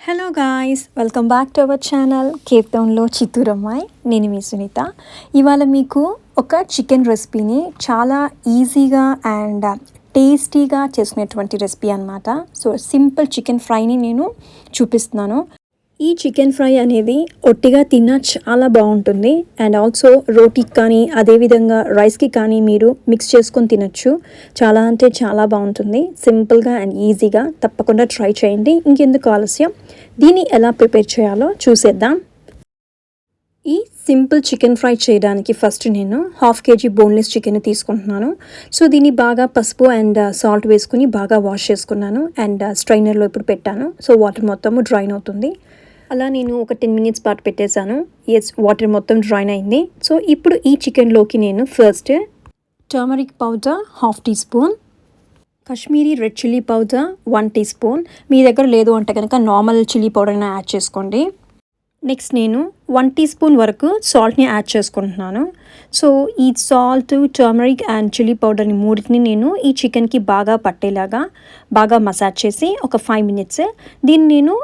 Hello guys, welcome back to our channel Cape టౌన్లో చిత్తూరమ్మాయి. నేను మీ సునీత. ఇవాళ మీకు ఒక చికెన్ రెసిపీని చాలా ఈజీగా అండ్ టేస్టీగా చేసుకునేటువంటి రెసిపీ అనమాట. సో సింపుల్ చికెన్ ఫ్రైని నేను చూపిస్తున్నాను. ఈ చికెన్ ఫ్రై అనేది ఒట్టిగా తిన్నా చాలా బాగుంటుంది. అండ్ ఆల్సో రోటీకి కానీ అదేవిధంగా రైస్కి కానీ మీరు మిక్స్ చేసుకొని తినచ్చు. చాలా అంటే చాలా బాగుంటుంది. సింపుల్గా అండ్ ఈజీగా తప్పకుండా ట్రై చేయండి. ఇంకెందుకు ఆలస్యం, దీన్ని ఎలా ప్రిపేర్ చేయాలో చూసేద్దాం. ఈ సింపుల్ చికెన్ ఫ్రై చేయడానికి ఫస్ట్ నేను 1/2 kg బోన్లెస్ చికెన్ తీసుకుంటున్నాను. సో దీన్ని బాగా పసుపు అండ్ సాల్ట్ వేసుకుని బాగా వాష్ చేసుకున్నాను. అండ్ స్ట్రైనర్లో ఇప్పుడు పెట్టాను. సో వాటర్ మొత్తము డ్రైన్ అవుతుంది. అలా నేను ఒక 10 minutes పాటు పెట్టేశాను. వాటర్ మొత్తం డ్రైన్ అయింది. సో ఇప్పుడు ఈ చికెన్లోకి నేను first turmeric powder 1/2 teaspoon, Kashmiri red chilli powder 1 teaspoon. మీ దగ్గర లేదు అంటే కనుక నార్మల్ చిల్లీ పౌడర్ని యాడ్ చేసుకోండి. నెక్స్ట్ నేను 1 teaspoon వరకు సాల్ట్ని యాడ్ చేసుకుంటున్నాను. సో ఈ సాల్ట్, టర్మరిక్ అండ్ చిల్లీ పౌడర్ని మూడింటిని నేను ఈ చికెన్కి బాగా పట్టేలాగా బాగా మసాజ్ చేసి ఒక 5 minutes దీన్ని నేను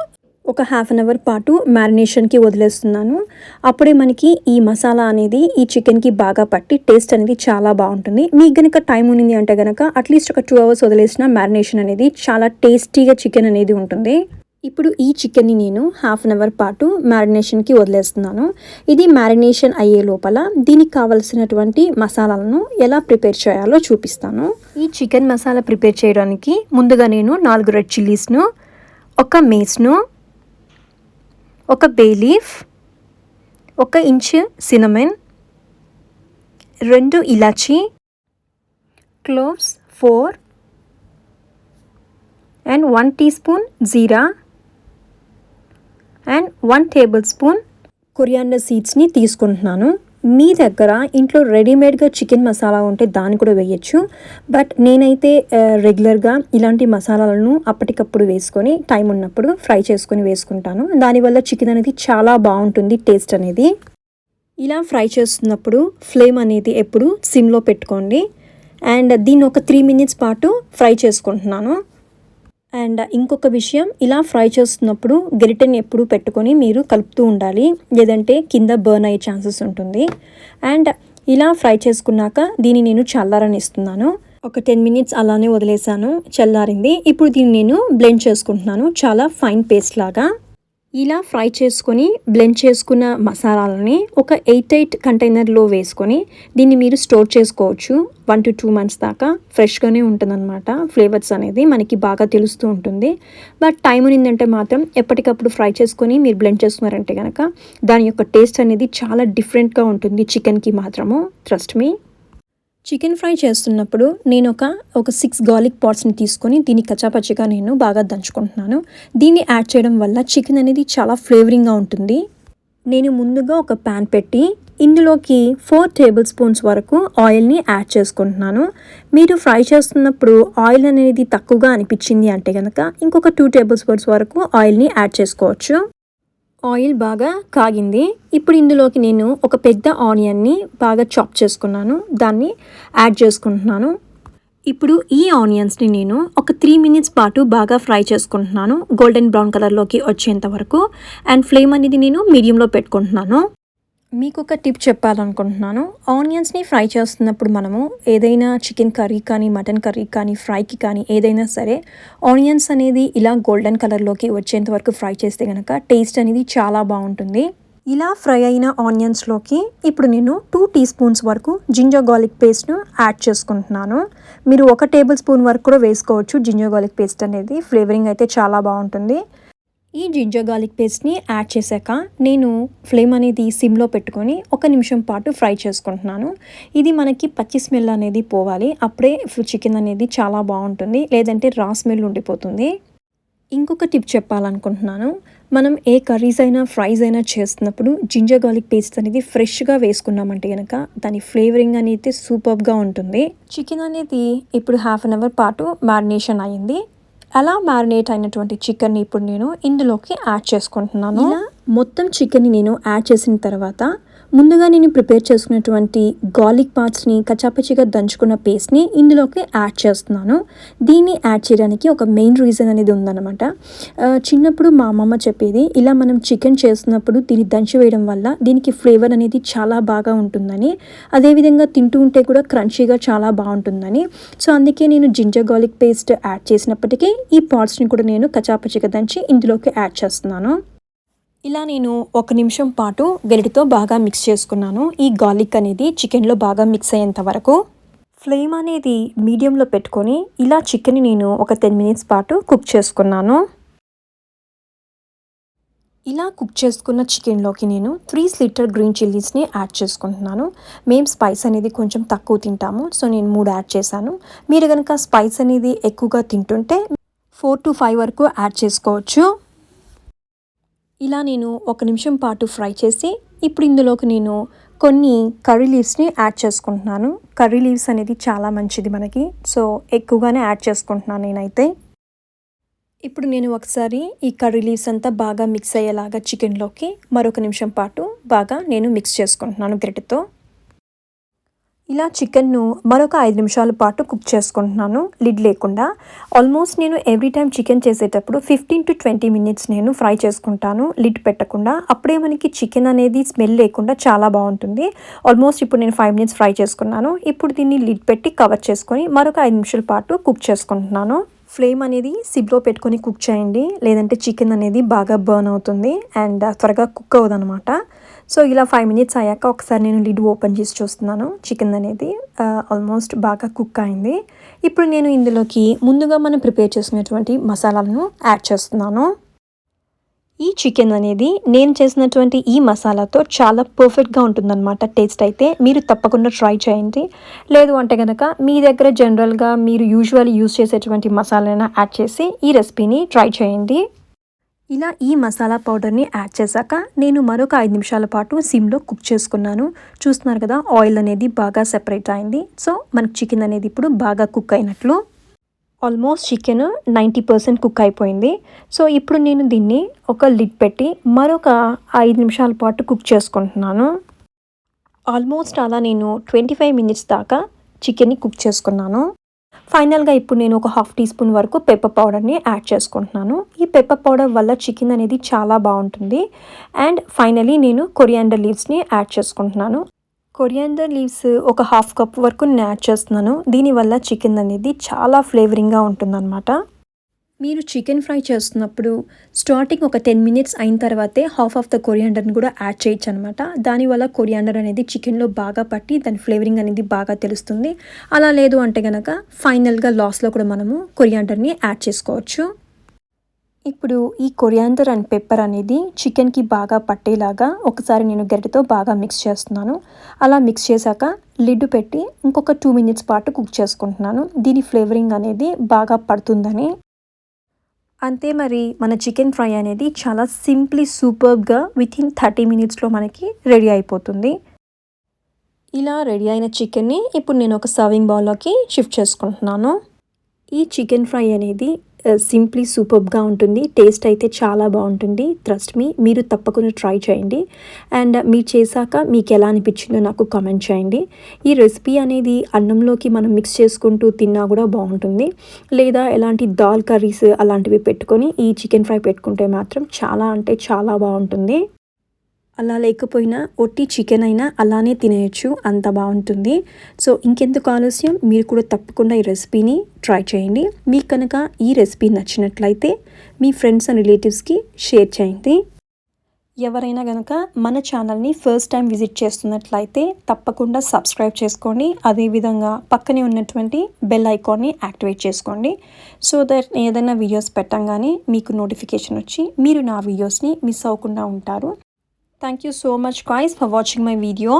ఒక 1/2 hour పాటు మ్యారినేషన్కి వదిలేస్తున్నాను. అప్పుడే మనకి ఈ మసాలా అనేది ఈ చికెన్కి బాగా పట్టి టేస్ట్ అనేది చాలా బాగుంటుంది. మీకు కనుక టైం ఉంది అంటే కనుక అట్లీస్ట్ ఒక 2 hours వదిలేసిన మ్యారినేషన్ అనేది చాలా టేస్టీగా చికెన్ అనేది ఉంటుంది. ఇప్పుడు ఈ చికెన్ని నేను 1/2 hour పాటు మ్యారినేషన్కి వదిలేస్తున్నాను. ఇది మ్యారినేషన్ అయ్యే లోపల దీనికి కావలసినటువంటి మసాలాలను ఎలా ప్రిపేర్ చేయాలో చూపిస్తాను. ఈ చికెన్ మసాలా ప్రిపేర్ చేయడానికి ముందుగా నేను 4 రెడ్ చిల్లీస్ను, ఒక మేస్ను, ఒక bay leaf, 1 inch cinnamon, 2 elaichi, cloves 4 and 1 teaspoon jeera and 1 tablespoon coriander సీడ్స్ని తీసుకుంటున్నాను. మీ దగ్గర ఇంట్లో రెడీమేడ్గా చికెన్ మసాలా ఉంటే దాన్ని కూడా వేయచ్చు. బట్ నేనైతే రెగ్యులర్గా ఇలాంటి మసాలాలను అప్పటికప్పుడు వేసుకొని టైం ఉన్నప్పుడు ఫ్రై చేసుకొని వేసుకుంటాను. దానివల్ల చికెన్ అనేది చాలా బాగుంటుంది టేస్ట్ అనేది. ఇలా ఫ్రై చేస్తున్నప్పుడు ఫ్లేమ్ అనేది ఎప్పుడు సిమ్లో పెట్టుకోండి. అండ్ దీన్ని ఒక 3 minutes పాటు ఫ్రై చేసుకుంటున్నాను. అండ్ ఇంకొక విషయం, ఇలా ఫ్రై చేస్తున్నప్పుడు గరిటెని ఎప్పుడు పెట్టుకొని మీరు కలుపుతూ ఉండాలి, లేదంటే కింద బర్న్ అయ్యే ఛాన్సెస్ ఉంటుంది. అండ్ ఇలా ఫ్రై చేసుకున్నాక దీన్ని నేను చల్లారనిస్తున్నాను. ఒక 10 minutes అలానే వదిలేసాను, చల్లారింది. ఇప్పుడు దీన్ని నేను బ్లెండ్ చేసుకుంటున్నాను చాలా ఫైన్ పేస్ట్ లాగా. ఇలా ఫ్రై చేసుకొని బ్లెండ్ చేసుకున్న మసాలాలని ఒక 8 కంటైనర్లో వేసుకొని దీన్ని మీరు స్టోర్ చేసుకోవచ్చు. 1 to 2 months దాకా ఫ్రెష్గానే ఉంటుందన్నమాట. ఫ్లేవర్స్ అనేది మనకి బాగా తెలుస్తూ ఉంటుంది. బట్ టైం ఉన్నంటే మాత్రం ఎప్పటికప్పుడు ఫ్రై చేసుకొని మీరు బ్లెండ్ చేసుకున్నారంటే కనుక దాని యొక్క టేస్ట్ అనేది చాలా డిఫరెంట్గా ఉంటుంది చికెన్కి మాత్రము. Trust me. చికెన్ ఫ్రై చేస్తున్నప్పుడు నేను ఒక 6 garlic potsని తీసుకొని దీన్ని కచ్చాపచ్చిగా నేను బాగా దంచుకుంటున్నాను. దీన్ని యాడ్ చేయడం వల్ల చికెన్ అనేది చాలా ఫ్లేవరింగ్గా ఉంటుంది. నేను ముందుగా ఒక ప్యాన్ పెట్టి ఇందులోకి 4 tablespoons వరకు ఆయిల్ని యాడ్ చేసుకుంటున్నాను. మీరు ఫ్రై చేస్తున్నప్పుడు ఆయిల్ అనేది తక్కువగా అనిపించింది అంటే కనుక ఇంకొక 2 tablespoons వరకు ఆయిల్ని యాడ్ చేసుకోవచ్చు. ఆయిల్ బాగా కాగింది. ఇప్పుడు ఇందులోకి నేను ఒక పెద్ద ఆనియన్ని బాగా చాప్ చేసుకున్నాను, దాన్ని యాడ్ చేసుకుంటున్నాను. ఇప్పుడు ఈ ఆనియన్స్ని నేను ఒక 3 minutes పాటు బాగా ఫ్రై చేసుకుంటున్నాను, గోల్డెన్ బ్రౌన్ కలర్లోకి వచ్చేంత వరకు. అండ్ ఫ్లేమ్ అనేది నేను మీడియంలో పెట్టుకుంటున్నాను. మీకు ఒక టిప్ చెప్పాలనుకుంటున్నాను. ఆనియన్స్ని ఫ్రై చేస్తున్నప్పుడు మనము ఏదైనా చికెన్ కర్రీ కానీ మటన్ కర్రీ కానీ ఫ్రైకి కానీ ఏదైనా సరే ఆనియన్స్ అనేది ఇలా గోల్డెన్ కలర్లోకి వచ్చేంత వరకు ఫ్రై చేస్తే కనుక టేస్ట్ అనేది చాలా బాగుంటుంది. ఇలా ఫ్రై అయిన ఆనియన్స్లోకి ఇప్పుడు నేను 2 teaspoons వరకు జింజర్ గార్లిక్ పేస్ట్ను యాడ్ చేసుకుంటున్నాను. మీరు 1 tablespoon వరకు కూడా వేసుకోవచ్చు. జింజర్ గార్లిక్ పేస్ట్ అనేది ఫ్లేవరింగ్ అయితే చాలా బాగుంటుంది. ఈ జింజర్ గార్లిక్ పేస్ట్ని యాడ్ చేశాక నేను ఫ్లేమ్ అనేది సిమ్లో పెట్టుకొని 1 నిమిషం పాటు ఫ్రై చేసుకుంటున్నాను. ఇది మనకి పచ్చి స్మెల్ అనేది పోవాలి, అప్పుడే చికెన్ అనేది చాలా బాగుంటుంది, లేదంటే రా స్మెల్ ఉండిపోతుంది. ఇంకొక టిప్ చెప్పాలనుకుంటున్నాను. మనం ఏ కర్రీస్ అయినా ఫ్రైస్ అయినా చేస్తున్నప్పుడు జింజర్ గార్లిక్ పేస్ట్ అనేది ఫ్రెష్గా వేసుకున్నామంటే కనుక దాని ఫ్లేవరింగ్ అనేది సూపర్గా ఉంటుంది. చికెన్ అనేది ఇప్పుడు 1/2 hour పాటు మ్యారినేషన్ అయ్యింది. అలా మ్యారినేట్ అయినటువంటి చికెన్ని ఇప్పుడు నేను ఇందులోకి యాడ్ చేసుకుంటున్నాను. ఇలా మొత్తం చికెన్ని నేను యాడ్ చేసిన తర్వాత ముందుగా నేను ప్రిపేర్ చేసుకున్నటువంటి గార్లిక్ పార్ట్స్ని కచ్చాపచ్చిగా దంచుకున్న పేస్ట్ని ఇందులోకి యాడ్ చేస్తున్నాను. దీన్ని యాడ్ చేయడానికి ఒక మెయిన్ రీజన్ అనేది ఉందన్నమాట. చిన్నప్పుడు మా అమ్మమ్మ చెప్పేది, ఇలా మనం చికెన్ చేస్తున్నప్పుడు దీన్ని దంచి వేయడం వల్ల దీనికి ఫ్లేవర్ అనేది చాలా బాగా ఉంటుందని, అదేవిధంగా తింటూ ఉంటే కూడా క్రంచీగా చాలా బాగుంటుందని. సో అందుకే నేను జింజర్ గార్లిక్ పేస్ట్ యాడ్ చేసినప్పటికీ ఈ పార్ట్స్ని కూడా నేను కచ్చాపచ్చిగా దంచి ఇందులోకి యాడ్ చేస్తున్నాను. ఇలా నేను 1 నిమిషం పాటు గరిటెతో బాగా మిక్స్ చేసుకున్నాను. ఈ గార్లిక్ అనేది చికెన్లో బాగా మిక్స్ అయ్యేంత వరకు. ఫ్లేమ్ అనేది మీడియంలో పెట్టుకొని ఇలా చికెన్ని నేను ఒక 10 మినిట్స్ పాటు కుక్ చేసుకున్నాను. ఇలా కుక్ చేసుకున్న చికెన్లోకి నేను 3 స్లిటర్ గ్రీన్ చిల్లీస్ని యాడ్ చేసుకుంటున్నాను. మేము స్పైస్ అనేది కొంచెం తక్కువ తింటాము, సో నేను 3 యాడ్ చేశాను. మీరు కనుక స్పైస్ అనేది ఎక్కువగా తింటుంటే 4 to 5 వరకు యాడ్ చేసుకోవచ్చు. ఇలా నేను 1 నిమిషం పాటు ఫ్రై చేసి ఇప్పుడు ఇందులోకి నేను కొన్ని కర్రీ లీవ్స్ని యాడ్ చేసుకుంటున్నాను. కర్రీ లీవ్స్ అనేది చాలా మంచిది మనకి, సో ఎక్కువగానే యాడ్ చేసుకుంటున్నాను నేనైతే. ఇప్పుడు నేను ఒకసారి ఈ కర్రీ లీవ్స్ అంతా బాగా మిక్స్ అయ్యేలాగా చికెన్లోకి మరొక నిమిషం పాటు బాగా నేను మిక్స్ చేసుకుంటున్నాను గరిటెతో. ఇలా చికెన్ను మరొక 5 నిమిషాల పాటు కుక్ చేసుకుంటున్నాను లిడ్ లేకుండా. ఆల్మోస్ట్ నేను ఎవ్రీ టైం చికెన్ చేసేటప్పుడు 15 to 20 మినిట్స్ నేను ఫ్రై చేసుకుంటాను లిడ్ పెట్టకుండా. అప్పుడే మనకి చికెన్ అనేది స్మెల్ లేకుండా చాలా బాగుంటుంది. ఆల్మోస్ట్ ఇప్పుడు నేను 5 మినిట్స్ ఫ్రై చేసుకున్నాను. ఇప్పుడు దీన్ని లిడ్ పెట్టి కవర్ చేసుకొని మరొక 5 నిమిషాల పాటు కుక్ చేసుకుంటున్నాను. ఫ్లేమ్ అనేది సిమ్లో పెట్టుకొని కుక్ చేయండి, లేదంటే చికెన్ అనేది బాగా బర్న్ అవుతుంది అండ్ త్వరగా కుక్ అవ్వదనమాట. సో ఇలా 5 మినిట్స్ అయ్యాక ఒకసారి నేను లిడ్ ఓపెన్ చేసి చూస్తున్నాను. చికెన్ అనేది ఆల్మోస్ట్ బాగా కుక్ అయింది. ఇప్పుడు నేను ఇందులోకి ముందుగా మనం ప్రిపేర్ చేసుకున్నటువంటి మసాలాలను యాడ్ చేస్తున్నాను. ఈ చికెన్ అనేది నేను చేసినటువంటి ఈ మసాలాతో చాలా పర్ఫెక్ట్గా ఉంటుందన్నమాట. టేస్ట్ అయితే మీరు తప్పకుండా ట్రై చేయండి. లేదు అంటే కనుక మీ దగ్గర జనరల్గా మీరు యూజువల్లీ యూజ్ చేసేటువంటి మసాలాను యాడ్ చేసి ఈ రెసిపీని ట్రై చేయండి. ఇలా ఈ మసాలా పౌడర్ని యాడ్ చేశాక నేను మరొక 5 నిమిషాల పాటు సిమ్లో కుక్ చేసుకున్నాను. చూస్తున్నారు కదా, ఆయిల్ అనేది బాగా సెపరేట్ అయింది. సో మనకు చికెన్ అనేది ఇప్పుడు బాగా కుక్ అయినట్లు. ఆల్మోస్ట్ చికెన్ 90% కుక్ అయిపోయింది. సో ఇప్పుడు నేను దీన్ని ఒక లిడ్ పెట్టి మరొక 5 నిమిషాల పాటు కుక్ చేసుకుంటున్నాను. ఆల్మోస్ట్ అలా నేను 25 మినిట్స్ దాకా చికెన్ని కుక్ చేసుకున్నాను. ఫైనల్గా ఇప్పుడు నేను ఒక 1/2 టీ స్పూన్ వరకు పెప్పర్ పౌడర్ని యాడ్ చేసుకుంటున్నాను. ఈ పెప్పర్ పౌడర్ వల్ల చికెన్ అనేది చాలా బాగుంటుంది. అండ్ ఫైనలీ నేను కొరియాండర్ లీవ్స్ని యాడ్ చేసుకుంటున్నాను. కొరియాండర్ లీవ్స్ ఒక 1/2 కప్ వరకు నేను యాడ్ చేస్తున్నాను. దీనివల్ల చికెన్ అనేది చాలా ఫ్లేవరింగ్గా ఉంటుందన్నమాట. మీరు చికెన్ ఫ్రై చేస్తున్నప్పుడు స్టార్టింగ్ ఒక 10 మినిట్స్ అయిన తర్వాతే హాఫ్ ఆఫ్ ద కొరియాండర్ని కూడా యాడ్ చేయొచ్చు అనమాట. దానివల్ల కొరియాండర్ అనేది చికెన్లో బాగా పట్టి దాని ఫ్లేవరింగ్ అనేది బాగా తెలుస్తుంది. అలా లేదు అంటే కనుక ఫైనల్గా లాస్ట్లో కూడా మనము కొరియాండర్ని యాడ్ చేసుకోవచ్చు. ఇప్పుడు ఈ కొరియాండర్ అండ్ పెప్పర్ అనేది చికెన్కి బాగా పట్టేలాగా ఒకసారి నేను గరిటెతో బాగా మిక్స్ చేస్తున్నాను. అలా మిక్స్ చేశాక లిడ్ పెట్టి ఇంకొక 2 మినిట్స్ పాటు కుక్ చేసుకుంటున్నాను. దీని ఫ్లేవరింగ్ అనేది బాగా పడుతుందని. అంతే, మరి మన చికెన్ ఫ్రై అనేది చాలా సింప్లీ సూపర్బ్గా వితిన్ 30 మినిట్స్లో మనకి రెడీ అయిపోతుంది. ఇలా రెడీ అయిన చికెన్ని ఇప్పుడు నేను ఒక సర్వింగ్ బౌల్లోకి షిఫ్ట్ చేసుకుంటున్నాను. ఈ చికెన్ ఫ్రై అనేది సింప్లీ సూపర్బ్గా ఉంటుంది. టేస్ట్ అయితే చాలా బాగుంటుంది. ట్రస్ట్ మీ, మీరు తప్పకుండా ట్రై చేయండి. అండ్ మీరు చేశాక మీకు ఎలా అనిపించిందో నాకు కామెంట్ చేయండి. ఈ రెసిపీ అనేది అన్నంలోకి మనం మిక్స్ చేసుకుంటూ తిన్నా కూడా బాగుంటుంది. లేదా ఎలాంటి దాల్ కర్రీస్ అలాంటివి పెట్టుకొని ఈ చికెన్ ఫ్రై పెట్టుకుంటే మాత్రం చాలా అంటే చాలా బాగుంటుంది. అలా లేకపోయినా ఒట్టి చికెన్ అయినా అలానే తినేయచ్చు, అంత బాగుంటుంది. సో ఇంకెందుకు ఆలస్యం, మీరు కూడా తప్పకుండా ఈ రెసిపీని ట్రై చేయండి. మీకు కనుక ఈ రెసిపీ నచ్చినట్లయితే మీ ఫ్రెండ్స్ అండ్ రిలేటివ్స్కి షేర్ చేయండి. ఎవరైనా కనుక మన ఛానల్ని ఫస్ట్ టైం విజిట్ చేస్తున్నట్లయితే తప్పకుండా సబ్స్క్రైబ్ చేసుకోండి. అదేవిధంగా పక్కనే ఉన్నటువంటి బెల్ ఐకాన్ని యాక్టివేట్ చేసుకోండి. సో దట్ ఏదైనా వీడియోస్ పెట్టంగానే మీకు నోటిఫికేషన్ వచ్చి మీరు నా వీడియోస్ని మిస్ అవ్వకుండా ఉంటారు. Thank you so much guys for watching my video.